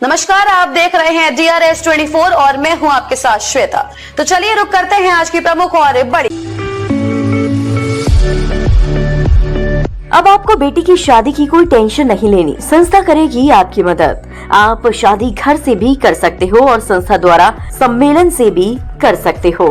नमस्कार, आप देख रहे हैं DRS 24 और मैं हूं आपके साथ श्वेता। तो चलिए रुक करते हैं आज की प्रमुख और बड़ी। अब आपको बेटी की शादी की कोई टेंशन नहीं लेनी। संस्था करेगी आपकी मदद। आप शादी घर से भी कर सकते हो और संस्था द्वारा सम्मेलन से भी कर सकते हो।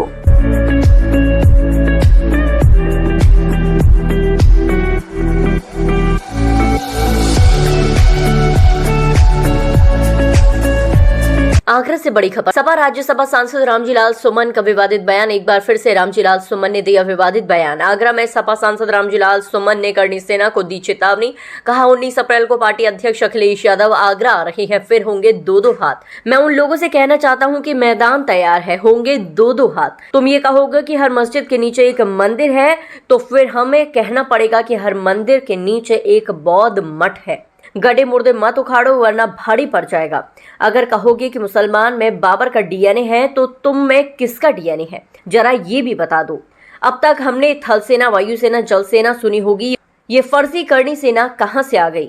आगरा से बड़ी खबर। सपा राज्यसभा सांसद रामजीलाल सुमन का विवादित बयान। एक बार फिर से रामजीलाल सुमन ने दिया विवादित बयान। आगरा में सपा सांसद रामजीलाल सुमन ने करणी सेना को दी चेतावनी। कहा 19 अप्रैल को पार्टी अध्यक्ष अखिलेश यादव आगरा आ रही है, फिर होंगे दो हाथ। मैं उन लोगों से कहना चाहता हूं कि मैदान तैयार है, होंगे दो हाथ। तुम ये कहोगे कि हर मस्जिद के नीचे एक मंदिर है, तो फिर हमें कहना पड़ेगा कि हर मंदिर के नीचे एक बौद्ध मठ है। गड्ढे मुर्दे मत उखाड़ो वरना भारी पड़ जाएगा। अगर कहोगे कि मुसलमान में बाबर का डीएनए है, तो तुम में किसका डीएनए है, जरा ये भी बता दो। अब तक हमने थल सेना, वायुसेना, जल सेना सुनी होगी, ये फर्जी करणी सेना कहां से आ गई?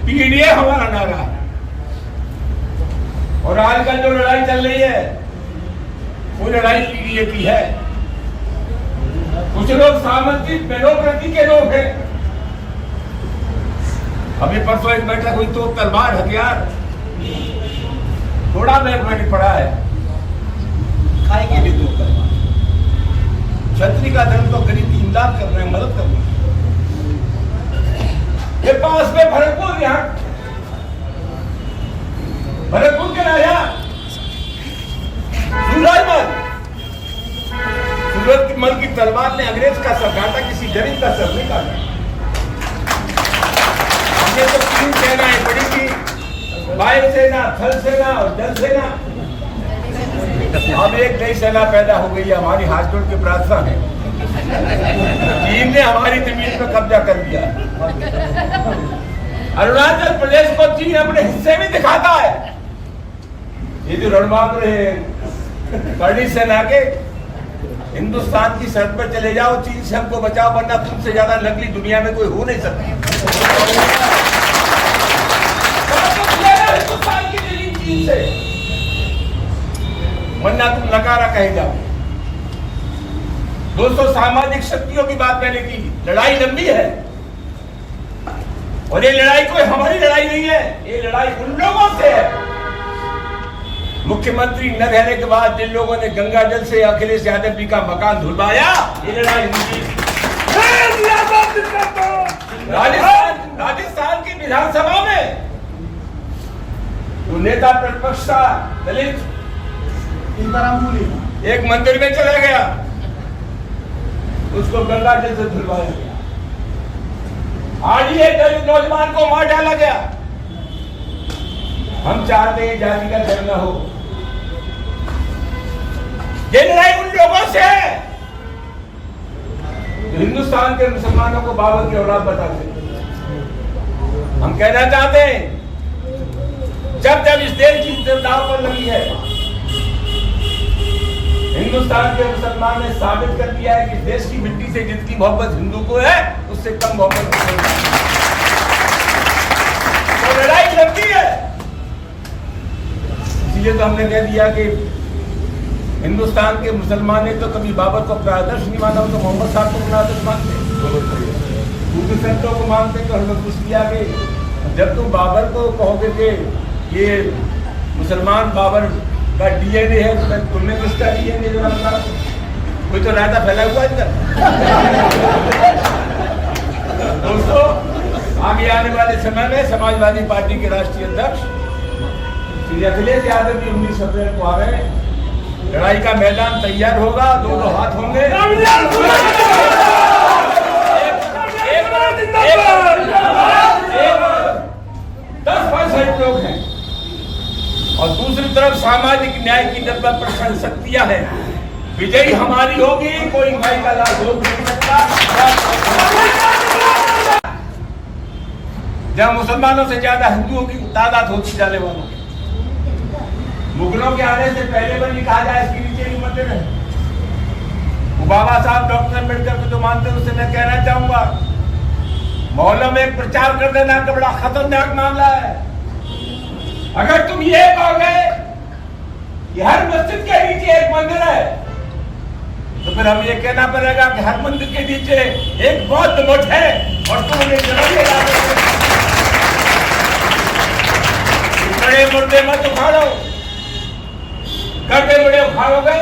पीडीए हमारा नारा है और आजकल जो लड़ाई चल रही है वो लड़ाई पीडीए की है। कुछ लोग सामाजिक डेमोक्रेसी के लोग हैं। अभी परसों एक बैठक हुई तो तलवार हथियार थोड़ा मैथमेटिक पड़ा है, खाएंगे भी दो तलवार। छतरी का धर्म तो गरीब की इमदाद कर रहे हैं, मदद कर रहे हैं। ये पास में भरतपुर, यहाँ भरतपुर के राजा सूरजमल की तलवार ने अंग्रेज का सर काटा, किसी गरीब का सर नहीं काटा। ये तो 3 सेनाएं बड़ी थी, वायुसेना, थल सेना और जल सेना। अब एक नई सेना पैदा हो गई है, हमारी हाथ जोड़ के प्रार्थना है। चीन ने हमारी जमीन पर कब्जा कर दिया। अरुणाचल प्रदेश को चीन अपने हिस्से में दिखाता है। ये जो रणबांकुर है करणी सेना के, हिंदुस्तान की सरहद पर चले जाओ, चीन से हमको बचाओ, वरना तुमसे ज्यादा नकली दुनिया में कोई हो नहीं सकता। हिंदुस्तान की जमीन चीन से, वरना तुम नकारा कहे जाओ। दोस्तों, सामाजिक शक्तियों की बात मैंने की। लड़ाई लंबी है और ये लड़ाई कोई हमारी लड़ाई नहीं है, ये लड़ाई उन लोगों से है। मुख्यमंत्री न रहने के बाद जिन लोगों ने गंगा जल से अखिलेश यादव जी का मकान धुलवाया, ये लड़ाई उनकी। राजस्थान की विधानसभा में तो नेता प्रतिपक्ष था दलित, एक मंदिर में चला गया, उसको गंगा जल से धुलवाया गया। आज ही एक दलित नौजवान को मार डाला गया। हम चाहते हैं जाति का धर्म न हो। ये लड़ाई उन लोगों से है जो हिंदुस्तान के मुसलमानों को बाबर की औलाद बताते हैं। हम कहना चाहते हैं, जब जब इस देश की दाव पर लगी है, हिंदुस्तान के मुसलमान ने साबित कर दिया है कि देश की मिट्टी से जितनी मोहब्बत हिंदू को है, उससे कम मोहब्बत किसी को नहीं। तो लड़ाई लंबी है। इसलिए तो हमने कह दिया कि हिंदुस्तान के मुसलमान ने तो कभी बाबर को अपना आदर्श नहीं माना, तो मोहम्मद साहब को अपना आदर्श मानते, दूसरे संतों को मानते। तो हमने पूछ लिया कि जब तुम बाबर को कहोगे कि ये मुसलमान बाबर का डीएनए है, तो तुमने किसका डीएनए जो रखा? कोई तो रायता फैला हुआ इधर। दोस्तों, आगे आने वाले समय में समाजवादी पार्टी के राष्ट्रीय अध्यक्ष श्री अखिलेश यादव जी 19 अप्रैल को आ रहे हैं। लड़ाई का मैदान तैयार होगा, दोनों हाथ होंगे। 10% लोग हैं और दूसरी तरफ सामाजिक न्याय की 90% शक्तियां हैं। विजयी हमारी होगी, कोई भाई का लाभ रोक नहीं सकता। जहां मुसलमानों से ज्यादा हिंदुओं की तादाद होती जाने वालों की। मुगलों के आने से पहले बल्कि कहा जाए इसके नीचे भी मंदिर है। वो बाबा साहब डॉक्टर अम्बेडकर को जो मानते हैं, उससे मैं कहना चाहूंगा, मोहल्लों में प्रचार कर देना का बड़ा खतरनाक मामला है। अगर तुम ये कहोगे कि हर मस्जिद के नीचे एक मंदिर है, तो फिर हम ये कहना पड़ेगा कि हर मंदिर के नीचे एक बौद्ध मठ है और तुम उन्हें जन्म दे रहे हो। बड़े मुर्दे मत उखाड़ो, गड्ढे बड़े उखाड़ोगे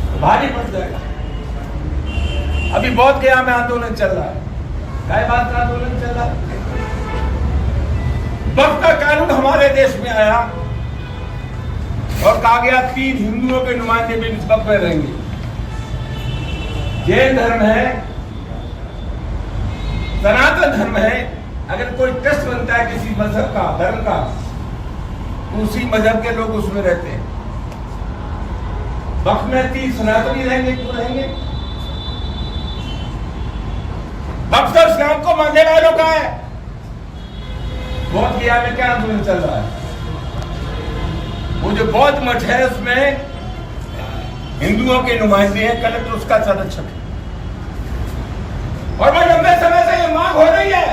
तो भारी पड़ जाएगा। अभी बहुत गया में आंदोलन चल रहा है, क्या बात का आंदोलन चल रहा है? वक्फ का कानून हमारे देश में आया और कहा गया 3 हिंदुओं के नुमाइंदे भी इस वक्फ में रहेंगे। जैन धर्म है, सनातन धर्म है, अगर कोई ट्रस्ट बनता है किसी मजहब का, धर्म का, तो उसी मजहब के लोग उसमें रहते हैं। वक्फ में 3 सनातनी रहेंगे, क्यों रहेंगे? वक्फ तो इस्लाम को मानने वालों का है। बौद्ध गया में क्या आंदोलन चल रहा है? वो जो बौद्ध मठ है उसमें हिंदुओं के नुमाइंदे हैं, कलेक्टर उसका संरक्षक है। और मैं लंबे समय से ये मांग हो रही है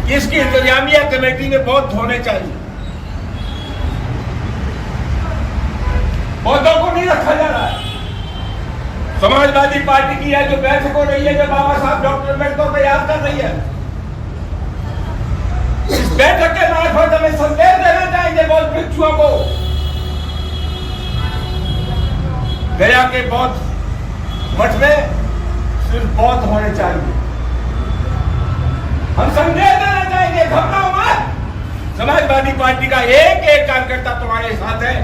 कि इसकी इंतजामिया कमेटी में बौद्ध होने चाहिए। बौद्धों को नहीं रखा जा रहा है। समाजवादी पार्टी की है जो बैठक हो रही है, जो बाबा साहब डॉक्टर अम्बेडकर को याद कर रही है, इस बैठक के मार्फत हमें संदेश देना चाहिए बौद्ध भिक्षुओं को। गया के बौद्ध मठ में सिर्फ बौद्ध होने चाहिए। हम संदेश देना चाहिए, घबराओ मत। समाजवादी पार्टी का एक एक कार्यकर्ता तुम्हारे साथ है।